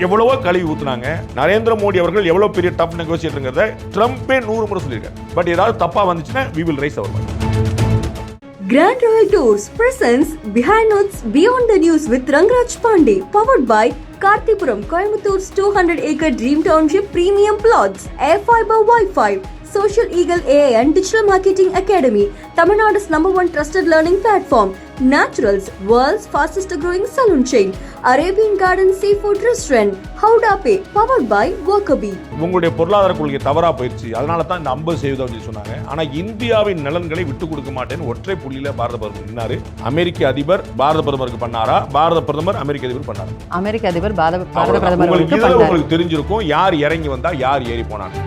எவ்வளவோ கழுவி ஊத்துனாங்க. நரேந்திர மோடி அவர்கள் எவ்வளவு பெரிய டஃப் நெகோசியேட்டர்ங்கறத ட்ரம்பே 100 முறை சொல்லியிருக்காரு. பட் ஏதாவது தப்பா வந்துச்சுன்னா we will raise our voice. Grand Royal Tours presents Behind Notes Beyond the News with Rangraj Pandey, powered by Karthipuram, Coimbatore 200-acre Dream Township Premium Plots, Air Fiber Wi-Fi, Social Eagle AI and Digital Marketing Academy, Tamil Nadu's #1 trusted learning platform, Naturals, world's fastest growing salon chain, Arabian Garden Seafood Restaurant, Howda Pay, powered by Workabee. உங்களுடைய பொருளாதார கொள்கை தவறா போயிடுச்சு. அதனால தான் இந்த 50% சொன்னாங்க. ஆனா இந்தியாவின் நலன்களை விட்டு கொடுக்க மாட்டேன்னு ஒற்றை புள்ளியில பாரத பிரதமர் நின்னாரு. அமெரிக்க அதிபர் பாரத பிரதமருக்கு பண்ணாரா? பாரத பிரதமர் அமெரிக்க அதிபர் பண்ணாரா? அமெரிக்க அதிபர் பாரத பிரதமருக்கு பண்ணாரு. உங்களுக்கு தெரிஞ்சிருக்கும் யார் இறங்கி வந்தா யார் ஏறி போனாங்க.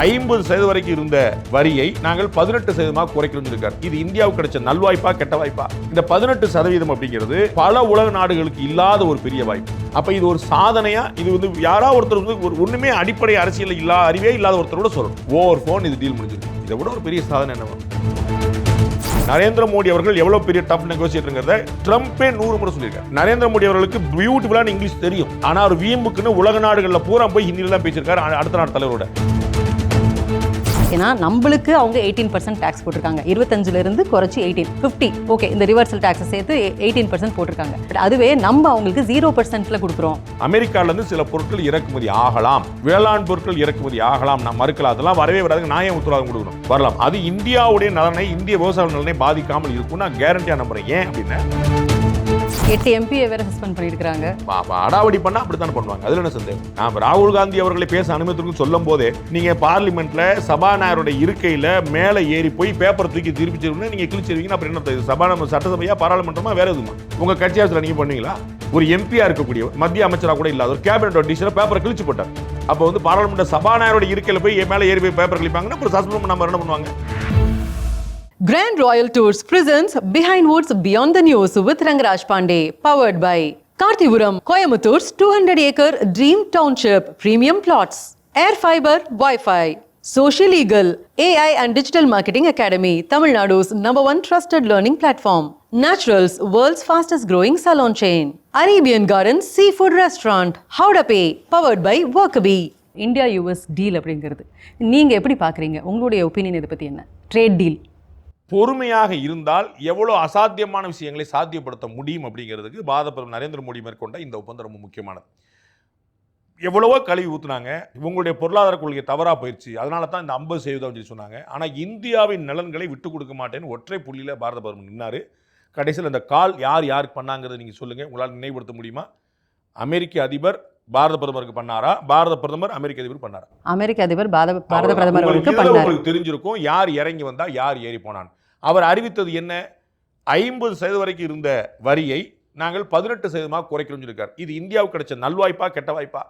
50% வரைக்கும் இருந்த வரியை நாங்கள் 18% குறைக்கிறோம் இருக்கார். இது இந்தியாவுக்கு கிடைச்ச நல்வாய்ப்பா கெட்ட வாய்ப்பா? இந்த 18% அப்படிங்கிறது பல உலக நாடுகளுக்கு இல்லாத ஒரு பெரிய வாய்ப்பு. அப்ப இது ஒரு சாதனையா? இது வந்து யாரா ஒருத்தர் வந்து ஒண்ணுமே அடிப்படை அரசியல் அறிவே இல்லாத ஒருத்தரோட சொல்லணும் ஓவர் போன் இது டீல் முடிஞ்சிருக்கு. இதை விட ஒரு பெரிய சாதனை என்ன? நரேந்திர மோடி அவர்கள் எவ்வளவு பெரிய டஃப் நெகோசியேட்டர்ங்கறத ட்ரம்பே 100 முறை சொல்லியிருக்காரு. நரேந்திர மோடி அவர்களுக்கு பியூட்டிஃபுல்லான இங்கிலீஷ் தெரியும். ஆனா ஒரு வீம்புக்குன்னு உலக நாடுகள்ல பூரா போய் ஹிந்தியில தான் பேசியிருக்காரு அடுத்த நாடு தலைவரோட. ஏன்னா நம்மளுக்கு அவங்க 18% டாக்ஸ் போட்டிருக்காங்க. 25ல இருந்து குறைச்சி 50 ஓகே, இந்த ரிவர்சல் டாக்ஸ் சேர்த்து 18% போட்டிருக்காங்க. அதுவே நம்ம அவங்களுக்கு 0%ல கொடுக்குறோம். அமெரிக்கால இருந்து சில பொருட்கள் இறக்குமதி ஆகலாம், வேளாண் பொருட்கள் இறக்குமதி ஆகலாம், நான் மறுக்கலாம். அதெல்லாம் வரவே வராது. நான் ஏன் உத்தரவாதம் கொடுக்கணும்? வரலாம். அது இந்தியாவுடைய நலனை, இந்திய விவசாய நலனை பாதிக்காமல் இருக்கும். நான் கேரண்டியா நம்புறேன். ஏன் அப்படின்னா 8 MP வேற சஸ்பெண்ட் பண்ணிருக்காங்க. அடாவடி பண்ணா அப்படித்தானே பண்ணுவாங்க. அதுல என்ன சந்தேகம்? நான் ராகுல் காந்தி அவர்களை பேச அனுமதிக்கு சொல்லும் போதே நீங்க பார்லிமெண்ட்ல சபாநாயகருடைய இருக்கையில மேல ஏறி போய் பேப்பர் தூக்கி திருப்பிச்சிருந்தா நீங்க கிழிச்சிருவீங்க. அப்புறம் என்ன? சபாநாயகர் சட்டசபையா பாராளுமன்றமா வேற எதுமா? உங்க கட்சி அரசுல நீங்க பண்ணுவீங்களா? ஒரு எம்பியா இருக்கக்கூடிய மத்திய அமைச்சரா கூட இல்லாத ஒரு கேபினட் ஆஃபீஸர் பேப்பரை கிழிச்சு போட்டார். அப்ப வந்து பாராளுமன்ற சபாநாயகருடைய இருக்கையில போய் மேல ஏறி போய் பேப்பர் கிழிப்பாங்கன்னா அப்புறம் சஸ்பெண்ட் பண்ணாம என்ன பண்ணுவாங்க? Grand Royal Tours presents Behind Woods Beyond the News with Rangraj Pandey, powered by Karthipuram, Coimbatore 200-acre Dream Township Premium Plots, Air Fiber Wi-Fi, Social Eagle AI and Digital Marketing Academy, Tamil Nadu's #1 trusted learning platform, Naturals, world's fastest growing salon chain, Arabian Garden Seafood Restaurant, Howda Pay, powered by Workabee. India US deal அப்படிங்கிறது நீங்க எப்படி பாக்குறீங்க? உங்களுடைய opinion இதை பத்தி என்ன? Trade deal பொறுமையாக இருந்தால் எவ்வளவு அசாத்தியமான விஷயங்களை சாத்தியப்படுத்த முடியும் அப்படிங்கிறதுக்கு பாரத பிரதமர் நரேந்திர மோடி மேற்கொண்ட இந்த ஒப்பந்தம் ரொம்ப முக்கியமானது. எவ்வளவோ கழுவி ஊத்துனாங்க. உங்களுடைய பொருளாதார கொள்கை தவறா போயிடுச்சு. அதனால தான் இந்த 50% சொன்னாங்க. ஆனா இந்தியாவின் நலன்களை விட்டு கொடுக்க மாட்டேன்னு ஒற்றை புள்ளியில பாரத பிரதமர் நின்னாரு. கடைசியில் இந்த கால் யாருக்கு பண்ணாங்கிறத நீங்க சொல்லுங்க. உங்களால் நினைவுபடுத்த முடியுமா? அமெரிக்க அதிபர் பாரத பிரதமருக்கு பண்ணாரா? பாரத பிரதமர் அமெரிக்க அதிபர் பண்ணாரா? அமெரிக்க அதிபர் பாரத பிரதமருக்கு பண்ணாரு. உங்களுக்கு தெரிஞ்சிருக்கும் யார் இறங்கி வந்தா யார் ஏறி போனான். அவர் அறிவித்தது என்ன? 50% வரைக்கும் இருந்த வரியை நாங்கள் 18% குறைக்கிறோம் இருக்கார். இது இந்தியாவுக்கு கிடைச்ச நல்வாய்ப்பா கெட்ட வாய்ப்பா?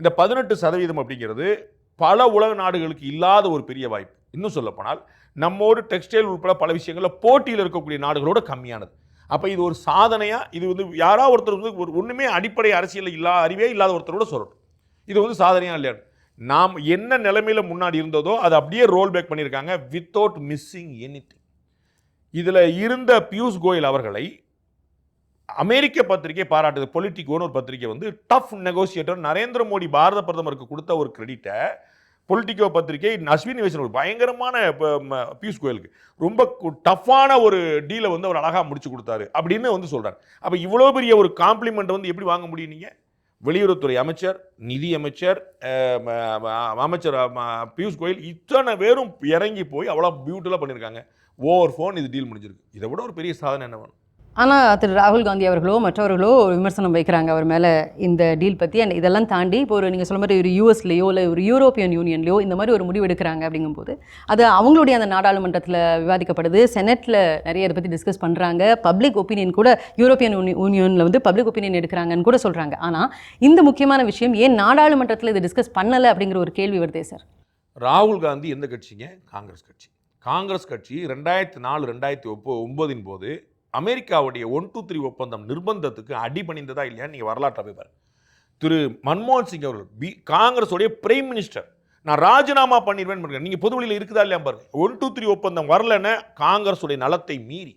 இந்த 18% அப்படிங்கிறது பல உலக நாடுகளுக்கு இல்லாத ஒரு பெரிய வாய்ப்பு. இன்னும் சொல்ல போனால் நம்மோடு டெக்ஸ்டைல் உட்பட பல விஷயங்கள்ல போட்டியில் இருக்கக்கூடிய நாடுகளோட கம்மியானது. அப்ப இது ஒரு சாதனையா? இது வந்து யாரா ஒருத்தர் வந்து ஒண்ணுமே அடிப்படை அரசியல் அறிவே இல்லாத ஒருத்தரோட சொல்லணும். இது வந்து சாதனையா இல்லையா? நாம் என்ன நிலைமையில முன்னாடி இருந்ததோ அதை அப்படியே ரோல் பேக் பண்ணியிருக்காங்க வித்தவுட் மிஸ்ஸிங் எனிதிங். இதுல இருந்த பியூஷ் கோயல் அவர்களை அமெரிக்க பத்திரிகை பாராட்டுது. பொலிட்டிகோன்னு ஒரு பத்திரிகை வந்து டஃப் நெகோசியேட்டர் நரேந்திர மோடி பாரத பிரதமருக்கு கொடுத்த ஒரு கிரெடிட்டை பொலிட்டிகோ பத்திரிகை அஸ்வினி வைஷ்ணவ் பயங்கரமான பியூஷ் கோயலுக்கு ரொம்ப டஃப்பான ஒரு டீலை வந்து அவர் அழகா முடிச்சு கொடுத்தாரு அப்படின்னு வந்து சொல்றாரு. அப்ப இவ்வளவு பெரிய ஒரு காம்ப்ளிமெண்ட் வந்து எப்படி வாங்க முடியும்? நீங்க வெளியுறவுத்துறை அமைச்சர், நிதி அமைச்சர், அமைச்சர் பியூஷ் கோயல் இத்தனை பேரும் இறங்கி போய் அவ்வளவு பியூட்டிஃபுல்லா பண்ணியிருக்காங்க. ஓவர் ஃபோன் இது டீல் முடிஞ்சிருக்கு. இதை விட ஒரு பெரிய சாதனை என்ன வேணும்? ஆனால் திரு ராகுல் காந்தி அவர்களோ மற்றவர்களோ விமர்சனம் வைக்கிறாங்க அவர் மேலே இந்த டீல் பற்றி. அண்ட் இதெல்லாம் தாண்டி இப்போ ஒரு நீங்கள் சொல்ல மாதிரி ஒரு யூஎஸ்லேயோ இல்லை ஒரு யூரோப்பியன் யூனியன்லையோ இந்த மாதிரி ஒரு முடிவு எடுக்கிறாங்க அப்படிங்கும்போது அது அவங்களுடைய அந்த நாடாளுமன்றத்தில் விவாதிக்கப்படுது. செனட்டில் நிறைய இதை பற்றி டிஸ்கஸ் பண்ணுறாங்க. பப்ளிக் ஒப்பீனியன் கூட யூரோப்பியன் யூனியனில் வந்து பப்ளிக் ஒப்பீனியன் எடுக்கிறாங்கன்னு கூட சொல்கிறாங்க. ஆனால் இந்த முக்கியமான விஷயம் ஏன் நாடாளுமன்றத்தில் இதை டிஸ்கஸ் பண்ணலை அப்படிங்கிற ஒரு கேள்வி வருதே சார். ராகுல் காந்தி எந்த கட்சிங்க? காங்கிரஸ் கட்சி. காங்கிரஸ் கட்சி 2004-2009 போது அமெரிக்காவுடைய 123 ஒப்பந்தம் நிர்பந்தத்துக்கு அடிபணிந்ததா இல்லையா? நீங்க வரலாற்றை போய் பாருங்க. திரு மன்மோகன் சிங் அவர்கள் காங்கிரஸோடைய பிரைம் மினிஸ்டர், நான் ராஜினாமா பண்ணிடுவேன் பாருங்க. நீங்க பொதுவெளியில் இருக்குதா இல்லையா பாருங்க. 123 ஒப்பந்தம் வரலன்னு காங்கிரஸுடைய நலத்தை மீறி,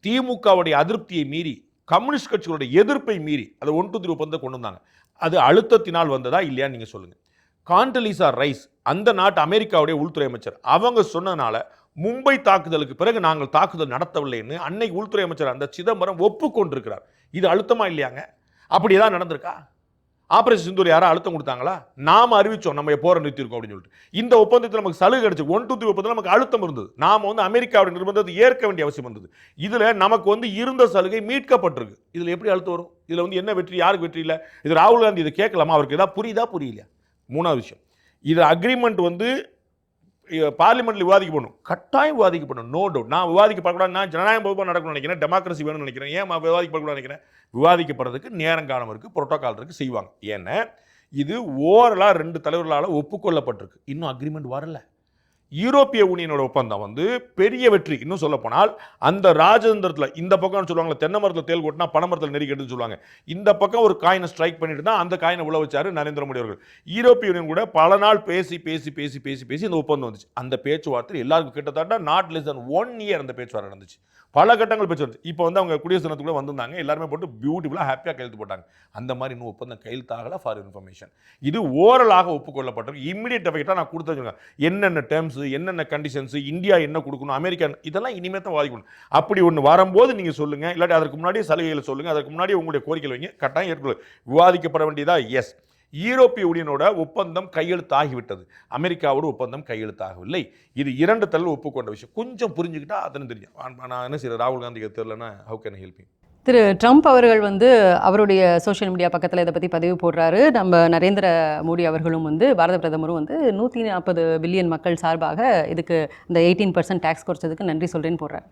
திமுகவுடைய அதிருப்தியை மீறி, கம்யூனிஸ்ட் கட்சிகளுடைய எதிர்ப்பை மீறி அதை 123 ஒப்பந்தம் கொண்டு வந்தாங்க. அது அழுத்தத்தினால் வந்ததா இல்லையா நீங்கள் சொல்லுங்கள். காண்டலீசா ரைஸ் அந்த நாட்டு அமெரிக்காவுடைய உள்துறை அமைச்சர் அவங்க சொன்னதுனால மும்பை தாக்குதலுக்கு பிறகு நாங்கள் தாக்குதல் நடத்தவில்லைன்னு அன்னைக்கு உள்துறை அமைச்சர் அந்த சிதம்பரம் ஒப்புக்கொண்டிருக்கிறார். இது அழுத்தமா இல்லையாங்க? அப்படி ஏதாவது நடந்திருக்கா? ஆபரேஷன் சிந்தூர் யாரா அழுத்தம் கொடுத்தாங்களா? நாம அறிவிச்சோம் நம்ம போரை நிறுத்திருக்கோம் அப்படின்னு சொல்லிட்டு. இந்த ஒப்பந்தத்தில் நமக்கு சலுகை கிடைச்சு 1, 2, 3 ஒப்பந்தத்தில் நமக்கு அழுத்தம் இருந்தது. நாம அமெரிக்காவுடைய நிர்பந்தத்தை ஏற்க வேண்டிய அவசியம் இருந்தது. இதுல நமக்கு இருந்த சலுகை மீட்கப்பட்டிருக்கு. இதுல எப்படி அழுத்தம் வரும்? இதுல என்ன வெற்றி, யாருக்கு வெற்றி இல்லை? இது ராகுல் காந்தி இதை கேட்கலாமா? அவருக்கு ஏதாவது புரியுதா புரியலையா? மூணாவது விஷயம், இது அக்ரிமெண்ட் பார்லிமெண்ட்ல விவாதிக்கப்படணும், கட்டாயம் விவாதிக்கப்படணும், நோ டவுட். நான் விவாதிக்கப்படக்கூடாது, நான் ஜனநாயகம் பொதுவாக நடக்கணும்னு நினைக்கிறேன், டெமோக்ரஸி வேணும்னு நினைக்கிறேன். ஏன் விவாதிக்கப்படக்கூடாது நினைக்கிறேன்? விவாதிக்கப்படுறதுக்கு நேரம் காலம் இருக்குது, புரோட்டோகால் இருக்குது, செய்வாங்க. ஏன்னா இது ஓரலாக 2 தலைவர்களால் ஒப்புக்கொள்ளப்பட்டிருக்கு. இன்னும் அக்ரிமெண்ட் வரல. யூரோப்பிய யூனியனோட ஒப்பந்தம் பெரிய வெற்றி. இன்னும் சொல்ல போனால் அந்த ராஜதந்திரத்தில் இந்த பக்கம் சொல்லுவாங்க, தென்னை மரத்தில் தேல் கொட்டினா பனை மரத்தில் நெருக்கி சொல்லுவாங்க. இந்த பக்கம் ஒரு காயினை ஸ்ட்ரைக் பண்ணிட்டு தான் அந்த காயினை உள்ள வச்சாரு நரேந்திர மோடி அவர்கள். யூரோப்பிய யூனியன் கூட பல நாள் பேசி பேசி பேசி பேசி பேசி இந்த ஒப்பந்தம் வந்துச்சு. அந்த பேச்சுவார்த்தை எல்லாருக்கும் கிட்டத்தட்ட நாட் லெஸ் than 1 year அந்த பேச்சுவார்த்தை நடந்துச்சு. பல கட்டங்கள் பேச்சு வந்துச்சு. இப்போ அவங்க குடியரசு தினத்துக்குள்ள வந்திருந்தாங்க, எல்லாருமே போட்டு பியூட்டிஃபுல்லாக ஹாப்பியாக கையெழுத்து போட்டாங்க. அந்த மாதிரி இன்னும் ஒப்பந்தம் கையெழுத்தாகல. ஃபார் இன்ஃபர்மேஷன், இது ஓரலாக ஒப்புக்கொள்ளப்பட்டிருக்கு. இம்மிடியேட் எஃபெக்டாக நான் கொடுத்துருங்க, என்னென்ன டேர்ம்ஸ், என்னென்ன கண்டிஷன்ஸ், இந்தியா என்ன கொடுக்கணும், அமெரிக்கா, இதெல்லாம் இனிமே தான் வாதிக்கணும். அப்படி ஒன்று வரும்போது நீங்கள் சொல்லுங்கள், இல்லாட்டி அதற்கு முன்னாடியே சலுகைகளை சொல்லுங்கள், அதற்கு முன்னாடியே உங்களுடைய கோரிக்கை வைங்க, கட்டாயம் ஏற்கனவே விவாதிக்கப்பட வேண்டியதா. எஸ், யூரோப்பிய யூனியனோட ஒப்பந்தம் கையெழுத்தாகிவிட்டது, அமெரிக்காவோட ஒப்பந்தம் கையெழுத்தாகவில்லை. இது 2 தலைவர் ஒப்புக்கொண்ட விஷயம். கொஞ்சம் புரிஞ்சுக்கிட்டா அதன்னு தெரியும். நான் என்ன செய்யறது, ராகுல் காந்திக்கு தெரியலன்னா how can help you? Thiru Trump அவர்கள் அவருடைய சோஷியல் மீடியா பக்கத்தில் இதை பற்றி பதிவு போடுறாரு. நம்ம நரேந்திர மோடி அவர்களும் பாரத பிரதமரும் 140 பில்லியன் மக்கள் சார்பாக இதுக்கு இந்த 18% டேக்ஸ் குறைச்சதுக்கு நன்றி சொல்கிறேன்னு போடுறாரு.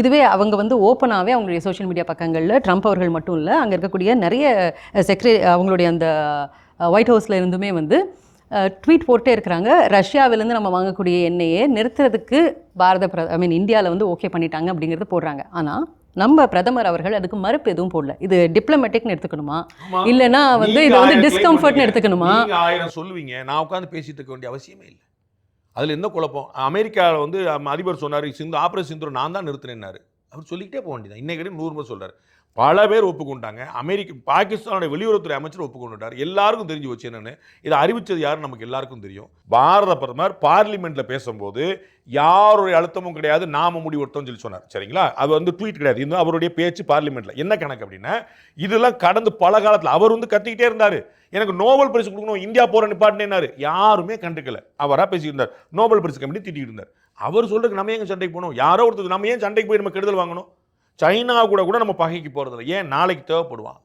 இதுவே அவங்க ஓப்பனாகவே அவங்களுடைய சோஷியல் மீடியா பக்கங்களில் ட்ரம்ப் அவர்கள் மட்டும் இல்லை, அங்கே இருக்கக்கூடிய நிறைய அவங்களுடைய அந்த ஒயிட் ஹவுஸில் இருந்துமே ட்வீட் போட்டே இருக்கிறாங்க. ரஷ்யாவிலேருந்து நம்ம வாங்கக்கூடிய எண்ணெயை நிறுத்துறதுக்கு இந்தியாவில் ஓகே பண்ணிட்டாங்க அப்படிங்கிறது போடுறாங்க. ஆனால் நம்ம பிரதமர் அவர்கள் அதுக்கு மறுப்பு எதுவும் போடல. இது டிப்ளமேட்டிக்னு எடுத்துக்கணுமா, இல்லைன்னா இது டிஸ்கம்ஃபர்ட்னு எடுத்துக்கணுமா? 1000 சொல்லுவீங்க, நான் உட்காந்து பேசிட்டு இருக்க வேண்டிய அவசியமே இல்லை. அதில் என்ன குழப்பம்? அமெரிக்காவில் அதிபர் சொன்னார், ஆபரேஷன் சிந்தூர் நான் தான் நிறுத்தினேன்னாரு. அவர் சொல்லிக்கிட்டே போக வேண்டியதான். இன்னைக்கு 100 முறை சொல்கிறார். பல பேர் ஒப்புக்கொண்டாங்க. பாகிஸ்தானுடைய வெளியுறவுத்துறை அமைச்சர் ஒப்புக்கொண்டுட்டார். எல்லாருக்கும் தெரிஞ்சு வச்சு என்னன்னு, இதை அறிவிச்சது யாருன்னு நமக்கு எல்லாருக்கும் தெரியும். பாரத பிரதமர் பார்லிமெண்ட்ல பேசும்போது யாருடைய அழுத்தமும் கிடையாது, நாம முடிவெடுத்தோம்னு சொல்லி சொன்னார். சரிங்களா? அது ட்வீட் கிடையாது, இன்னும் அவருடைய பேச்சு பார்லிமெண்ட்ல. என்ன கணக்கு அப்படின்னா, இதெல்லாம் கடந்து பல காலத்தில் அவர் கத்திக்கிட்டே இருந்தாரு, எனக்கு நோபல் பரிசு கொடுக்கணும், இந்தியா போற நிப்பாட்டினாரு. யாருமே கண்டுக்கல. அவரா பேசியிருந்தார். நோபல் பரிசு கமிட்டி திட்டிட்டு இருந்தார். அவர் சொல்றதுக்கு நம்ம ஏங்க சண்டைக்கு போகணும்? யாரோ ஒருத்தர் நம்ம ஏன் சண்டைக்கு போய் நம்ம கெடுதல் வாங்கணும்? சைனா கூட நம்ம பகைக்கு போகிறதில்ல. ஏன்? நாளைக்கு தேவைப்படுவான்.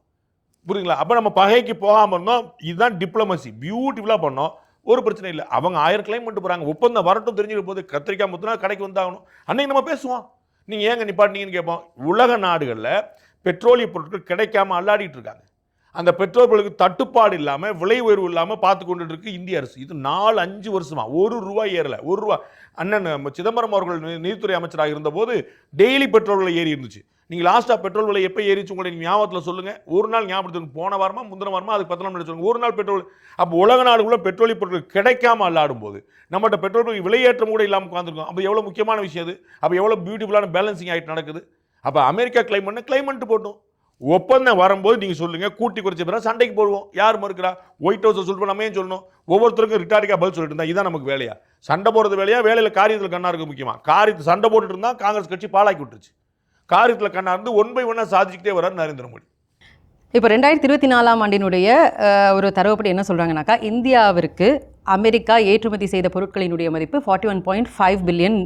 புரியுங்களா? அப்போ நம்ம பகைக்கு போகாமல் இருந்தோம். இதுதான் டிப்ளமசி. பியூட்டிஃபுல்லாக பண்ணோம், ஒரு பிரச்சனை இல்லை. அவங்க 1000 கிளைம் பண்ணிட்டு போகிறாங்க. ஒப்பந்தம் வரட்டும், தெரிஞ்சுக்க போது கத்திரிக்காய் முத்துனா கடைக்கு வந்தாகணும். அன்னைக்கு நம்ம பேசுவோம். நீங்கள் ஏங்க நிப்பாட்டினீங்கன்னு கேட்போம். உலக நாடுகளில் பெட்ரோலிய பொருட்கள் கிடைக்காம அல்லாடிட்டு இருக்காங்க. அந்த பெட்ரோல் பொருளுக்கு தட்டுப்பாடு இல்லாமல், விலை உயர்வு இல்லாமல் பார்த்து கொண்டு இருக்கு இந்திய அரசு. இது 4-5 வருஷமா ₹1 ஏறல. ₹1. அண்ணன் சிதம்பரம் அவர்கள் நீதித்துறை அமைச்சராக இருந்தபோது டெய்லி பெட்ரோல் விலை ஏறி இருந்துச்சு. நீங்கள் லாஸ்ட்டாக பெட்ரோல் விலை எப்போ ஏறிச்சு உங்களை நீங்கள் ஞாபகத்தில் சொல்லுங்கள். ஒரு நாள் ஞாபகத்துக்கு, போன வாரமா முந்தின வாரமா, அதுக்கு 10 நாள் சொல்லுங்கள். ஒரு நாள் பெட்ரோல். அப்போ உலக நாடுக்குள்ள பெட்ரோலிய பொருட்கள் கிடைக்காம அல்லாடும் போது நம்மகிட்ட பெட்ரோல் விலையேற்றம் கூட இல்லாமல் உட்காந்துருக்கோம். அப்போ எவ்வளோ முக்கியமான விஷயம் அது. அப்போ எவ்வளோ பியூட்டிஃபுல்லான பேலன்சிங் ஆகிட்டு நடக்குது. அப்போ அமெரிக்கா கிளைம் போட்டோம். ஒப்பந்தம் வரும்போது நீங்கள் சொல்லுங்கள், கூட்டி குறைச்ச பிறகு சண்டைக்கு போடுவோம். யார் மறுக்கிறா? ஒயிட் ஹவுஸை சொல்லிட்டு நம்ம ஏன் சொல்லணும்? ஒவ்வொருத்தருக்கும் ரிட்டாரிக்காக பதில் சொல்லிட்டு இருந்தா இதான் நமக்கு வேலையா? சண்டை போடுறது வேலையா? வேலையில் காரியத்தில் கண்ணா இருக்க முக்கியமா? காரியத்தை சண்டை போட்டுட்டு இருந்தால் காங்கிரஸ் கட்சி பாலாக்கி விட்டுருச்சு. காரியத்தில் கண்ணா இருந்து 1 by 1 சாதிச்சுக்கிட்டே வர்றாரு நரேந்திர மோடி. இப்போ 2024ஆம் ஆண்டினுடைய ஒரு தரவுப்படி என்ன சொல்கிறாங்கனாக்கா, இந்தியாவிற்கு அமெரிக்கா ஏற்றுமதி செய்த பொருட்களினுடைய மதிப்பு $41.5 பில்லியன்.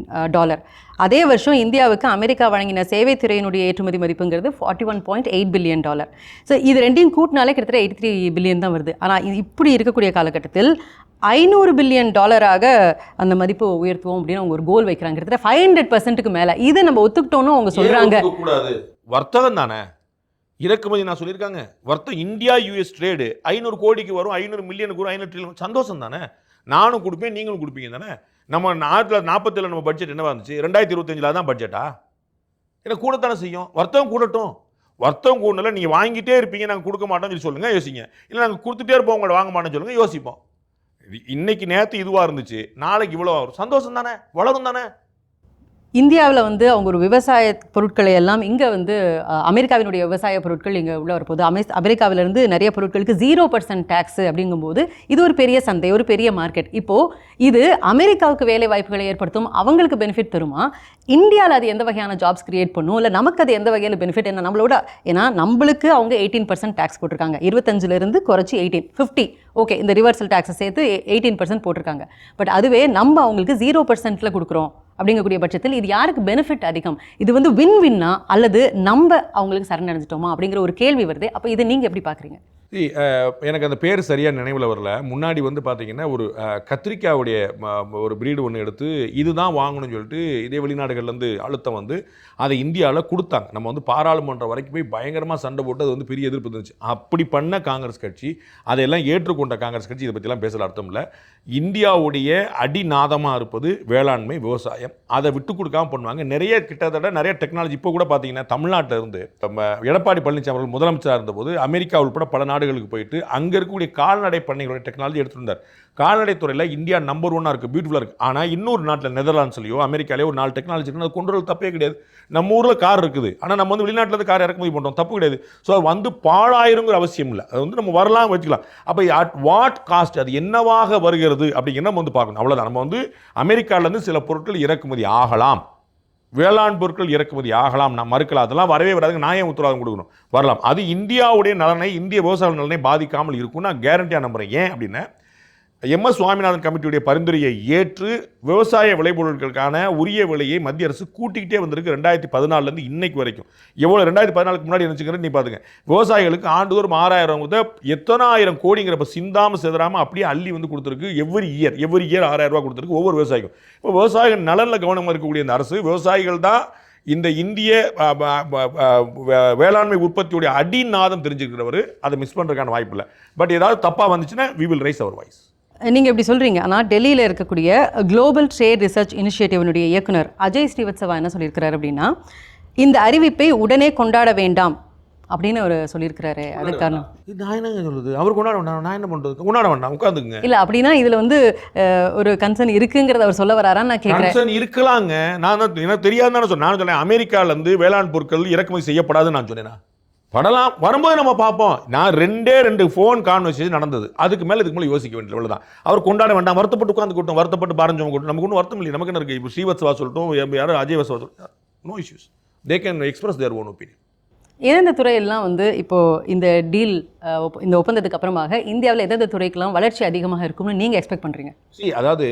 அதே வருஷம் இந்தியாவுக்கு அமெரிக்கா வழங்கின சேவை துறையினுடைய ஏற்றுமதி மதிப்புங்கிறது $41.8 பில்லியன். ஸோ இது ரெண்டையும் கூட்டினாலே கிட்டத்தட்ட $83 பில்லியன் தான் வருது. ஆனால் இப்படி இருக்கக்கூடிய காலகட்டத்தில் $500 பில்லியன் அந்த மதிப்பு உயர்த்துவோம் அப்படின்னு அவங்க ஒரு கோல் வைக்கிறாங்க. கிட்டத்தட்ட 500%க்கு மேலே. இதை நம்ம ஒத்துக்கிட்டோன்னு அவங்க சொல்கிறாங்க. வர்த்தகம் தானே, இறக்குமதி. நான் சொல்லியிருக்காங்க, வர்த்தகம் இந்தியா US ட்ரேடு 500 கோடிக்கு வரும், 500 மில்லியனுக்கு வரும், 500 ட்ரில்லியன். சந்தோஷம் தானே? நானும் கொடுப்பேன், நீங்களும் கொடுப்பீங்க தானே? நம்ம 1947 நம்ம பட்ஜெட் என்னவா இருந்துச்சு? 2025 தான் பட்ஜெட்டா? ஏன்னா கூடத்தானே செய்யும். வர்த்தகம் கூடட்டும். வர்த்தகம் கூடல நீங்கள் வாங்கிட்டே இருப்பீங்க, நாங்கள் கொடுக்க மாட்டோம்னு சொல்லி சொல்லுங்கள், யோசிங்க. இல்லை நாங்கள் கொடுத்துட்டே இருப்போம், உங்களை வாங்க மாட்டோம்னு சொல்லுங்கள், யோசிப்போம். இன்னைக்கு நேற்று இதுவாக இருந்துச்சு, நாளைக்கு இவ்வளோ வரும். சந்தோஷம் தானே? வளரும் தானே? இந்தியாவில் வந்து அவங்க ஒரு விவசாய பொருட்களை எல்லாம் இங்கே வந்து அமெரிக்காவினுடைய விவசாய பொருட்கள் இங்கே உள்ள வரப்போகுது. அமெரிக்காவிலேருந்து நிறைய பொருட்களுக்கு 0% டேக்ஸு அப்படிங்கும்போது இது ஒரு பெரிய சந்தை, ஒரு பெரிய மார்க்கெட். இப்போது இது அமெரிக்காவுக்கு வேலை வாய்ப்புகளை ஏற்படுத்தும், அவங்களுக்கு பெனிஃபிட் தருமா? இந்தியாவில் அது எந்த வகையான ஜாப்ஸ் கிரியேட் பண்ணும், இல்லை நமக்கு அது எந்த வகையில் பெனிஃபிட்? என்ன நம்மளோட, ஏன்னா நம்மளுக்கு அவங்க 18% டேக்ஸ் போட்டிருக்காங்க, 25லேருந்து குறைச்சி 18, 50, ஓகே, இந்த ரிவர்சல் டேக்ஸை சேர்த்து 18% போட்டிருக்காங்க. பட் அதுவே நம்ம அவங்களுக்கு 0%ல் கொடுக்குறோம் அப்படிங்கக்கூடிய பட்சத்தில் இது யாருக்கு பெனிஃபிட் அதிகம்? இது வந்து வின் வின்னா அல்லது நம்ம அவங்களுக்கு சரணடைஞ்சிட்டோமா அப்படிங்கிற ஒரு கேள்வி வருது. அப்போ இதை நீங்கள் எப்படி பார்க்குறீங்க? எனக்கு அந்த பேர் சரியாக நினைவில் வரல. முன்னாடி வந்து பார்த்தீங்கன்னா ஒரு கத்திரிக்காவுடைய ஒரு பிரீடு ஒன்று எடுத்து இதுதான் வாங்கணும்னு சொல்லிட்டு இதே வெளிநாடுகள்லேருந்து அழுத்தம் வந்து அதை இந்தியாவில் கொடுத்தாங்க. நம்ம வந்து பாராளுமன்றம் வரைக்கும் போய் பயங்கரமாக சண்டை போட்டு அது வந்து பெரிய எதிர்ப்பு இருந்துச்சு. அப்படி பண்ண காங்கிரஸ் கட்சி, அதையெல்லாம் ஏற்றுக்கொண்ட காங்கிரஸ் கட்சி இதை பற்றிலாம் பேசல அர்த்தம் இல்லை. இந்தியாவுடைய அடிநாதமாக இருப்பது வேளாண்மை, விவசாயம். அதை விட்டு கொடுக்காம பண்ணுவாங்க. கிட்டத்தட்ட நிறைய டெக்னாலஜி. இப்போ கூட பார்த்தீங்கன்னா தமிழ்நாட்டில் இருந்து எடப்பாடி பழனிசாமி அவர்கள் முதலமைச்சராக இருந்தபோது அமெரிக்கா உட்பட பல நாடுகளுக்கு போயிட்டு அங்கே இருக்கக்கூடிய கால்நடை பண்ணைகளுடைய டெக்னாலஜி எடுத்துருந்தார். கால்நடை துறையில் இந்தியா நம்பர் 1 இருக்குது, பியூட்டிஃபுல்லாக இருக்குது. ஆனால் இன்னொரு நாட்டில் நெதர்லாண்ட்ஸ்லையோ அமெரிக்காலேயோ ஒரு 4 டெக்னாலஜி இருக்குன்னு அது கொண்டு வரது தப்பே கிடையாது. நம்ம ஊரில் கார் இருக்குது, ஆனால் நம்ம வந்து வெளிநாட்டில் கார் இறக்குமதி பண்ணுறோம், தப்பு கிடையாது. ஸோ அது வந்து பாழாயிருங்கிற அவசியம் இல்லை. அது வந்து நம்ம வரலாம், வச்சுக்கலாம். அப்போ அட் வாட் காஸ்ட், அது என்னவாக வருகிறது அப்படிங்கிற நம்ம வந்து பார்க்கணும். அவ்வளோதான். நம்ம வந்து அமெரிக்காவிலேருந்து சில பொருட்கள் இறக்குமதி ஆகலாம், வேளாண் பொருட்கள் இறக்குமதி ஆகலாம், நான் மறுக்கலாம். அதெல்லாம் வரவே வராதுங்க. நான் ஏன் உத்தரவாதம் கொடுக்கணும்? வரலாம். அது இந்தியாவுடைய நலனை, இந்திய விவசாய நலனை பாதிக்காமல் இருக்கும், நான் கேரண்டியாக நம்புகிறேன். ஏன் அப்படின்னா MS சுவாமிநாதன் கமிட்டியுடைய பரிந்துரையை ஏற்று விவசாய விளைபொருட்களுக்கான உரிய விலையை மத்திய அரசு கூட்டிக்கிட்டே வந்திருக்கு 2014 இன்னைக்கு வரைக்கும். எவ்வளோ 2014 முன்னாடி நினச்சிக்கிறேன் நீ பார்த்துங்க. விவசாயிகளுக்கு ஆண்டுதோறும் 6000 முதல் எத்தனை ஆயிரம் கோடிங்கிறப்ப சிந்தாமல் செதறாமல் அப்படியே அள்ளி வந்து கொடுத்துருக்கு. எவ்ரி இயர் 6000 ரூபா கொடுத்துருக்கு ஒவ்வொரு விவசாயிக்கும். இப்போ விவசாயிகள் நலனில் கவனமாக இருக்கக்கூடிய இந்த அரசு, விவசாயிகள் தான் இந்த இந்திய வேளாண்மை உற்பத்தியுடைய அடிநாதம் தெரிஞ்சுக்கிறவர், அதை மிஸ் பண்ணுறதுக்கான வாய்ப்பு இல்லை. பட் ஏதாவது தப்பாக வந்துச்சுன்னா we will raise our voice. நீங்கள் எப்படி சொல்கிறீங்க? ஆனால் டெல்லியில் இருக்கக்கூடிய குளோபல் ட்ரேட் ரிசர்ச் இனிஷியேட்டிவனுடைய இயக்குனர் அஜய் ஸ்ரீவத்சவா என்ன சொல்லியிருக்கிறார் அப்படின்னா, இந்த அறிவிப்பை உடனே கொண்டாட வேண்டாம் அப்படின்னு அவர் சொல்லியிருக்கிறாரு. அதுக்கு காரணம் நான் என்ன சொல்லுது, அவர் கொண்டாட வேண்டாம், நான் என்ன பண்ணுறது? கொண்டாட வேண்டாம், உட்காந்துங்க. இல்லை அப்படின்னா இதில் வந்து ஒரு கன்சர்ன் இருக்குங்கிறத அவர் சொல்ல வராரான்னு நான் கேட்குறேன். கன்சர்ன் இருக்கலாங்க. நான் தான் எனக்கு தெரியாதுன்னு தானே சொன்னேன். நான் சொன்னேன் அமெரிக்காவிலேருந்து வேளாண் பொருட்கள் இறக்குமதி செய்யப்படாதுன்னு நான் சொன்னேன். படலாம் வரும்போது நம்ம பார்ப்போம். நான் 2 ஃபோன் கான்வர்சேஷன் நடந்தது. அதுக்கு மேலே இதுக்கு மேலே யோசிக்க வேண்டியது அவ்வளோதான். அவர் கொண்டாட வேண்டாம், வருத்தப்பட்டு உட்காந்து கூட்டம், வருத்தப்பட்டு பாரஞ்சவங்க கூட்டம், நமக்கு ஒன்றும் வருத்தம் இல்லை. நமக்கு என்ன இருக்குது? இப்போ ஸ்ரீவத்சவா சொல்லட்டும், யாரும் அஜய் வத்சவா சொல்லட்டும், no issues. They can express their own opinion. எந்தெந்த துறையெல்லாம் வந்து இப்போது இந்த டீல், இந்த ஒப்பந்தத்துக்கு அப்புறமாக இந்தியாவில் எந்தெந்த துறைக்கெல்லாம் வளர்ச்சி அதிகமாக இருக்கும்னு நீங்கள் எக்ஸ்பெக்ட் பண்ணுறீங்க? அதாவது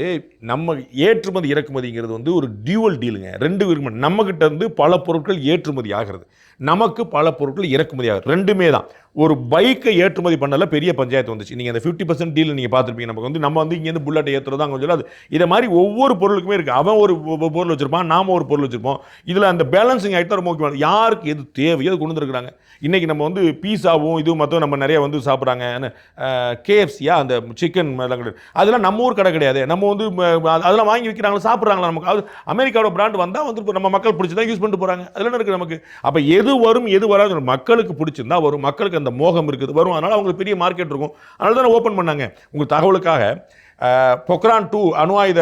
நம்ம ஏற்றுமதி இறக்குமதிங்கிறது வந்து ஒரு டியூவல் டீலுங்க. 2 விரும்ப நம்மக்கிட்ட இருந்து பல பொருட்கள் ஏற்றுமதி ஆகிறது, நமக்கு பல பொருட்கள் இறக்குமதி ஆகுது. 2மே தான். ஒரு பைக்கை ஏற்றுமதி பண்ணல பெரிய பஞ்சாயத்து வந்துச்சு. நீங்கள் அந்த 50% டீல் நீங்கள் பார்த்துருப்பீங்க. நமக்கு வந்து நம்ம வந்து இங்கேருந்து புல்லட்டை ஏற்றுறது அங்கே சொல்லாது. இதை மாதிரி ஒவ்வொரு பொருளுக்குமே இருக்குது. அவன் ஒரு பொருள் வச்சிருப்பான், நாம ஒரு பொருள் வச்சிருப்போம். இதில் அந்த பேலன்சிங் ஆகிட்டு ரொம்ப முக்கியம். யாருக்கு எது தேவையோ அது கொண்டு வந்துருக்குறாங்க. இன்றைக்கி நம்ம வந்து பீஸாவும் இதுவும் மொத்தம் நம்ம நிறைய வந்து சாப்பிட்றாங்க. KFCயா அந்த சிக்கன் அதெல்லாம் நம்ம ஊர் கடை கிடையாது. நம்ம வந்து அதெல்லாம் வாங்கி விற்கிறாங்களா, சாப்பிட்றாங்களா? நமக்கு அது அமெரிக்காவோட பிராண்ட் வந்தால் வந்து நம்ம மக்கள் பிடிச்சி தான் யூஸ் பண்ணிட்டு போகிறாங்க. அதெல்லாம் இருக்குது நமக்கு. அப்போ எது வரும் எது வராது, மக்களுக்கு பிடிச்சிருந்தா வரும், மக்களுக்கு அந்த மோகம் இருக்குது வரும். அதனால் அவங்களுக்கு பெரிய மார்க்கெட் இருக்கும். அதனால தான் ஓப்பன் பண்ணாங்க. உங்களுக்கு தகவலுக்காக பொக்ரான் 2 அணு ஆயுத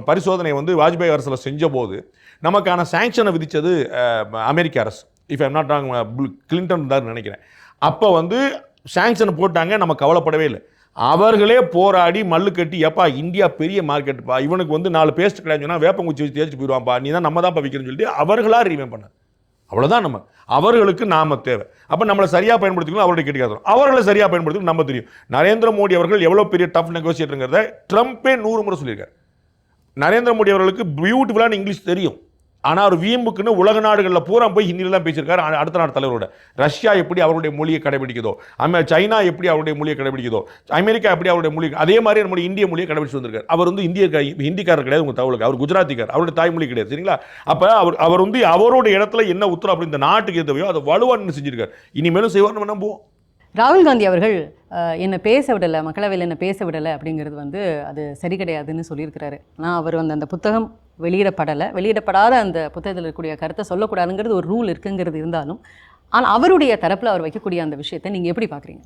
பரிசோதனை வந்து வாஜ்பாய் அரசில் செஞ்ச போது நமக்கான சாங்ஷனை விதித்தது அமெரிக்க அரசு. If I'm not wrong, Clinton தான் நினைக்கிறேன். அப்போ வந்து சாங்ஷனை போட்டாங்க, நம்ம கவலைப்படவே இல்லை. அவர்களே போராடி மல்லு கட்டி, எப்பா இந்தியா பெரிய மார்க்கெட்டுப்பா, இவனுக்கு வந்து 4 பேஸ்ட் கிடையாது சொன்னால் வேப்பங்குச்சி வச்சு தேய்ச்சி போயிடுவான்ப்பா, நீ தான் நம்ம தான் விற்கிறேன்னு சொல்லிட்டு அவர்களாக ரீமே பண்ணாங்க. அவ்வளோதான். நம்ம அவர்களுக்கு நாம தேவை. அப்போ நம்மளை சரியாக பயன்படுத்திக்கணும், அவருடைய கேட்டுக்காதோம். அவர்களை சரியாக பயன்படுத்திக்கணும் நம்ம தெரியும். நரேந்திர மோடி அவர்கள் எவ்வளோ பெரிய டஃப் நெகோசியேட்டருங்கிறத ட்ரம்ப்பே 100 முறை சொல்லியிருக்காரு. நரேந்திர மோடி அவர்களுக்கு பியூட்டிஃபுல்லான இங்கிலீஷ் தெரியும். ஆனால் அவர் வீம்புக்குன்னு உலக நாடுகளில் பூரா போய் ஹிந்தியில் தான் பேசியிருக்காரு. அடுத்த நாடு தலைவரோட ரஷ்யா எப்படி அவருடைய மொழியை கடைபிடிக்குதோ, சைனா எப்படி அவருடைய மொழியை கடைபிடிக்குதோ, அமெரிக்கா எப்படி அவருடைய மொழி, அதே மாதிரி நம்முடைய இந்திய மொழியை கடைபிடிச்சு வந்திருக்காரு. அவர் வந்து ஹிந்திக்காரர் கிடையாது, உங்கள் தகவலுக்கு. அவர் குஜராத்திக்கார், அவருடைய தாய்மொழி கிடையாது. சரிங்களா? அப்போ அவர் வந்து அவருடைய இடத்துல என்ன உத்தரவு அப்படி இந்த நாட்டுக்கு எதுவையோ அதை வலுவாக செஞ்சிருக்காரு. இனிமேலும் செய்வார், நம்ம நம்புவோம். ராகுல் காந்தி அவர்கள் என்னை பேச விடலை, மக்களவையில் என்னை பேச விடலை அப்படிங்கிறது வந்து அது சரி கிடையாதுன்னு சொல்லியிருக்கிறாரு. ஆனால் அவர் வந்து அந்த புத்தகம் வெளியிடப்படாத அந்த புத்தகத்தில் இருக்கக்கூடிய கருத்தை சொல்லக்கூடாதுங்கிறது ஒரு ரூல் இருக்குங்கிறது இருந்தாலும், ஆனால் அவருடைய தரப்பில் அவர் வைக்கக்கூடிய அந்த விஷயத்தை நீங்கள் எப்படி பார்க்குறீங்க?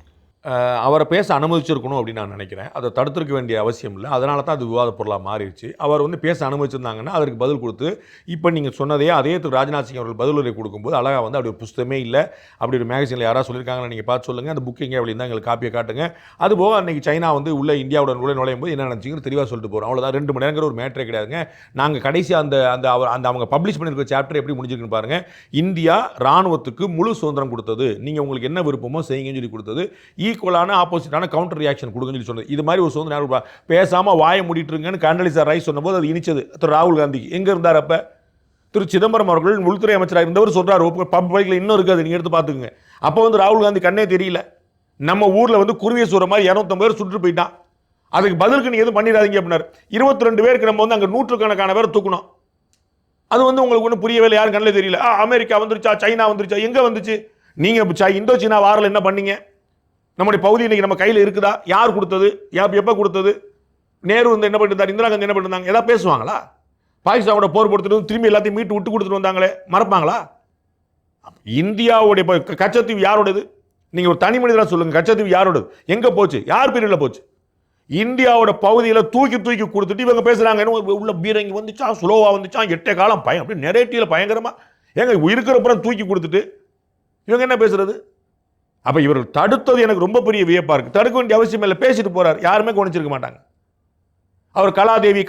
அவரை பேச அனுமதிச்சிருக்கணும் அப்படின்னு நான் நினைக்கிறேன். அதை தடுத்திருக்க வேண்டிய அவசியம் இல்லை. அதனால தான் அது விவாத பொருளாக மாறிடுச்சு. அவர் வந்து பேச அனுமதிச்சிருந்தாங்கன்னா அதற்கு பதில் கொடுத்து, இப்போ நீங்கள் சொன்னதே அதே ராஜ்நாத் சிங் அவர்கள் பதிலுரை கொடுக்கும்போது அழகாக வந்து அப்படி ஒரு புஸ்தகமே இல்லை, அப்படி ஒரு மேகசினில் யாராவது சொல்லியிருக்காங்கன்னு நீங்கள் பார்த்து சொல்லுங்கள், அந்த புக் எங்கே அப்படி இருந்தால் எங்களுக்கு காப்பியை காட்டுங்க. அதுபோக அன்றைக்கி சைனா வந்து உள்ள இந்தியாவோட நுழையும் போது என்ன நினச்சிங்கன்னு தெளிவாக சொல்லிட்டு போகிறோம். அவ்வளோதான். 2 மணி நேரங்கிற ஒரு மேட்டரே கிடையாதுங்க. நாங்கள் கடைசி அந்த அவங்க பப்ளிஷ் பண்ணியிருக்கிற சாப்டர் எப்படி முடிஞ்சிருக்குன்னு பாருங்கள். இந்தியா ராணுவத்துக்கு முழு சுதந்திரம் கொடுத்தது, நீங்கள் உங்களுக்கு என்ன விருப்பமோ செய்யுங்கன்னு சொல்லி கொடுத்தது, ஈக்குவலான ஆப்போசிட்டான கவுண்டர் ரியாக்ஷன் கொடுங்கன்னு சொல்லி சொன்னது. இது மாதிரி ஒரு சுதந்திரம் பேசாமல் வாயை மூடிட்டுருங்கன்னு கண்டலிசா ரைஸ் சொன்னபோது அது இனிச்சது திரு ராகுல் காந்தி. எங்கே இருந்தார் அப்போ? திரு சிதம்பரம் அவர்கள் உள்துறை அமைச்சராக இருந்தவர் சொல்கிறார், பப்ளிக்கில் இன்னும் இருக்காது, நீங்கள் எடுத்து பார்த்துக்குங்க. அப்போ வந்து ராகுல் காந்தி கண்ணே தெரியல, நம்ம ஊரில் வந்து குருவியை சொல்கிற மாதிரி 250 பேர் சுட்டு போயிட்டான், அதுக்கு பதிலுக்கு நீங்கள் எதுவும் பண்ணிடாதீங்க அப்படின்னாரு. 22 பேருக்கு நம்ம வந்து அங்கே 100கணக்கான பேர் தூக்கணும். அது வந்து உங்களுக்கு ஒன்றும் புரியவே இல்லை, யாரும் கண்ணில் தெரியல. அமெரிக்கா வந்துருச்சா, சைனா வந்துருச்சா, எங்கே வந்துச்சு? நீங்கள் இந்தோ சீனா வாரில் என்ன பண்ணீங்க? நம்முடைய பகுதி இன்னைக்கு நம்ம கையில் இருக்குதா? யார் கொடுத்தது? எப்போ கொடுத்தது? நேரு வந்து என்ன பண்ணிருந்தார்? இந்திரா காந்தி என்ன பண்ணிருந்தாங்க? ஏதாவது பேசுவாங்களா? பாகிஸ்தானோட போர் கொடுத்துட்டு திரும்பி எல்லாத்தையும் மீட்டு விட்டு கொடுத்துட்டு வந்தாங்களே, மறப்பாங்களா? இந்தியாவுடைய கச்சத்தீவு யாரோடது? நீங்கள் ஒரு தனி மனிதராக சொல்லுங்கள், கச்சத்தீவு யாரோடது? எங்கே போச்சு? யார் பீரியடில் போச்சு? இந்தியாவோட பகுதியில் தூக்கி கொடுத்துட்டு இவங்க பேசுகிறாங்க, உள்ள பீரங்கி வந்துச்சா, ஸ்லோவாக வந்துச்சா, 8 காலம் பயம், அப்படி நெரேட்டிவில் பயங்கரமாக ஏங்க இருக்கிறப்புறம் தூக்கி கொடுத்துட்டு இவங்க என்ன பேசுறது? அப்போ இவர்கள் தடுத்தது எனக்கு ரொம்ப பெரிய வியப்பாக இருக்குது. தடுக்க வேண்டிய அவசியம் இல்லை, பேசிட்டு போகிறார், யாருமே கவனிச்சிருக்க மாட்டாங்க. அவர் கலாதேவி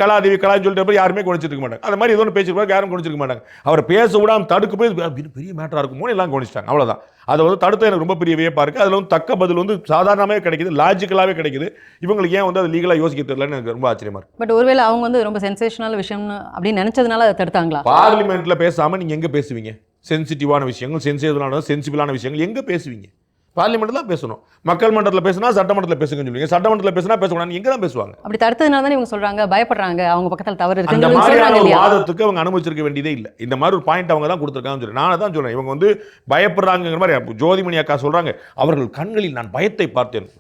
சொல்லிட்டு யாருமே கவனிச்சிருக்க மாட்டாங்க. அந்த மாதிரி ஏதோ ஒன்று பேசிட்டு யாரும் கவனிச்சிருக்க மாட்டாங்க. அவர் பேச விடாமல் தடுக்க போய் பெரிய மேட்டராக இருக்குமோன்னு எல்லாம் கவனிச்சிட்டாங்க. அவ்வளோதான். அதை வந்து தடுத்த எனக்கு ரொம்ப பெரிய வியப்பாக இருக்குது. அதில் வந்து தக்க பதில் வந்து சாதாரணமாகவே கிடைக்குது, லாஜிக்கலாகவே கிடைக்குது. இவங்களுக்கு ஏன் வந்து அது லீகலாக யோசிக்க தெரியலன்னு எனக்கு ரொம்ப ஆச்சரியமாக இருக்குது. பட் ஒருவேளை அவங்க வந்து ரொம்ப சென்சேஷனல் விஷயம்னு அப்படின்னு நினச்சதுனால அதை தடுத்தாங்களா? பார்லிமெண்ட்டில் பேசாமல் நீங்கள் எங்கே பேசுவீங்க? சென்சிட்டிவான விஷயங்கள், சென்சிபிளான விஷயங்கள் எங்கே பேசுவீங்க? பார்லிமெண்ட் தான் பேசணும். மக்கள் மன்றத்தில் பேசினா சட்டமன்றத்தில் பேசுங்கன்னு சொல்லுவீங்க, சட்டமன்றத்தில் பேசினா பேசக்கூடாது, எங்கே தான் பேசுவாங்க? அப்படி தடுத்ததுனால தான் இவங்க சொல்றாங்க, பயப்படுறாங்க, அவங்க பக்கத்தில் தவறு இருக்கு. இந்த மாதிரியான ஒரு வாதத்துக்கு அவங்க அனுமதிச்சிருக்க வேண்டியதே இல்லை. இந்த மாதிரி ஒரு பாயிண்ட் அவங்க தான் கொடுத்துருக்காங்கன்னு சொல்லி நான் தான் சொல்றேன். இவங்க வந்து பயப்படுறாங்கிற மாதிரி ஜோதிமணி அக்கா சொல்றாங்க, அவர்கள் கண்களில் நான் பயத்தை பார்த்தேன்.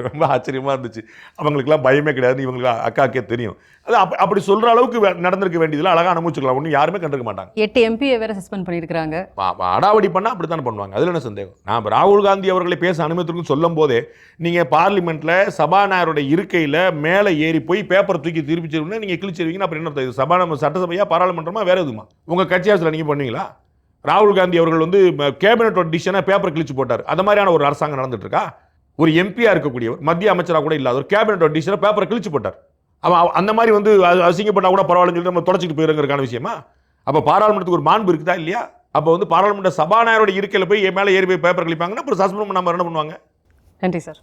ரொம்ப ஆச்சரியமா இருந்துச்சு. அவங்களுக்குலாம் பயமே கிடையாது, இவங்களுக்கு அக்காக்கே தெரியும். அது அப்படி சொல்ற அளவுக்கு நடந்திருக்க வேண்டியதுல அழகா அனுமதிச்சுக்கலாம், ஒன்றும் யாருமே கண்டுக்க மாட்டாங்க. 8 MP வேற சஸ்பெண்ட் பண்ணியிருக்காங்க. அடாவடி பண்ணா அப்படித்தான் பண்ணுவாங்க, அதுல என்ன சந்தேகம்? நான் ராகுல் காந்தி அவர்களை பேச அனுமதிக்கும் சொல்லும் போதே நீங்க பார்லிமெண்ட்ல சபாநாயகருடைய இருக்கையில மேலே ஏறி போய் பேப்பர் தூக்கி திருப்பிச்சிருவீங்க, நீங்க கிழிச்சிருவீங்கன்னா அப்புறம் என்ன? இது சட்டசபையா பாராளுமன்றமா வேற எதுமா? உங்க கட்சி ஆட்சியில் நீங்க பண்ணுவீங்களா? ராகுல் காந்தி அவர்கள் வந்து கேபினட் டிசிஷனை பேப்பர் கிழிச்சு போட்டார். அந்த மாதிரியான ஒரு அரசாங்கம் நடந்துட்டு இருக்கா? ஒரு எம்பியா இருக்கக்கூடியவர், மத்திய அமைச்சராக கூட இல்லாத ஒரு கேபினட் டிசிஷனை பேப்பரை கிழிச்சு போட்டார். அவன் அந்த மாதிரி வந்து அசிங்கப்பட்டா கூட பரவாயில்லன்னு சொல்லிட்டு நம்ம தொடச்சிட்டு போயிருங்கிறதுக்கான விஷயமா? அப்போ பாராளுமன்றத்துக்கு ஒரு மாண்பு இருக்குதா இல்லையா? அப்போ வந்து பாராளுமன்ற சபாநாயகரோட இருக்கையில் போய் மேலே ஏறி போய் பேப்பர் கிழிப்பாங்கன்னா அப்புறம் சஸ்பெண்ட் பண்ணாம என்ன பண்ணுவாங்க? நன்றி sir.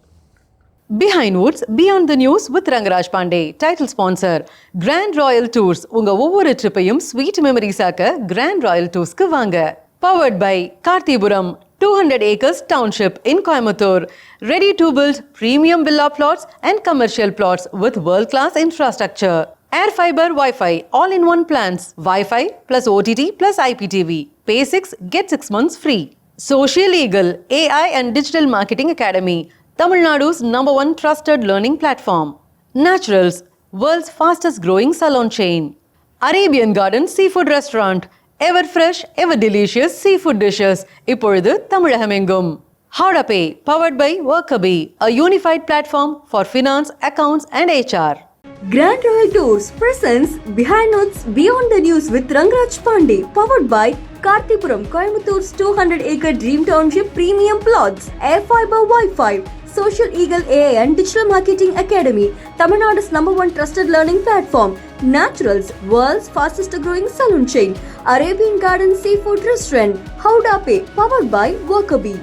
Behind Woods Beyond the News with Rangaraj Pandey. Title sponsor Grand Royal Tours. உங்க ஒவ்வொரு ட்ரிப்பையும் ஸ்வீட் மெமரிஸ் ஆக்க Grand Royal Toursக்கு வாங்க. Powered by கார்த்திபுரம் 200 acres township in Coimbatore. Ready to build premium villa plots and commercial plots with world-class infrastructure. Air fiber Wi-Fi all-in-one plans. Wi-Fi plus OTT plus IPTV. Pay 6, get 6 months free. Social Eagle AI and Digital Marketing Academy. Tamil Nadu's #1 trusted learning platform. Naturals, world's fastest growing salon chain. Arabian Garden Seafood Restaurant. Ever fresh, ever delicious seafood dishes. இப்பொழுது தமிழகமெங்கும். Howda Pay, powered by Workabee, a unified platform for finance, accounts and HR. Grand Royal Tours presents Behind Woods Beyond the News with Rangaraj Pandey, powered by Karthipuram, Coimbatore 200-acre Dream Township Premium Plots, Air Fiber Wi-Fi, Social Eagle AI and Digital Marketing Academy, Tamil Nadu's #1 trusted learning platform, Naturals, world's fastest growing salon chain, Arabian Garden Seafood Restaurant, Howda Pay, powered by Workabee.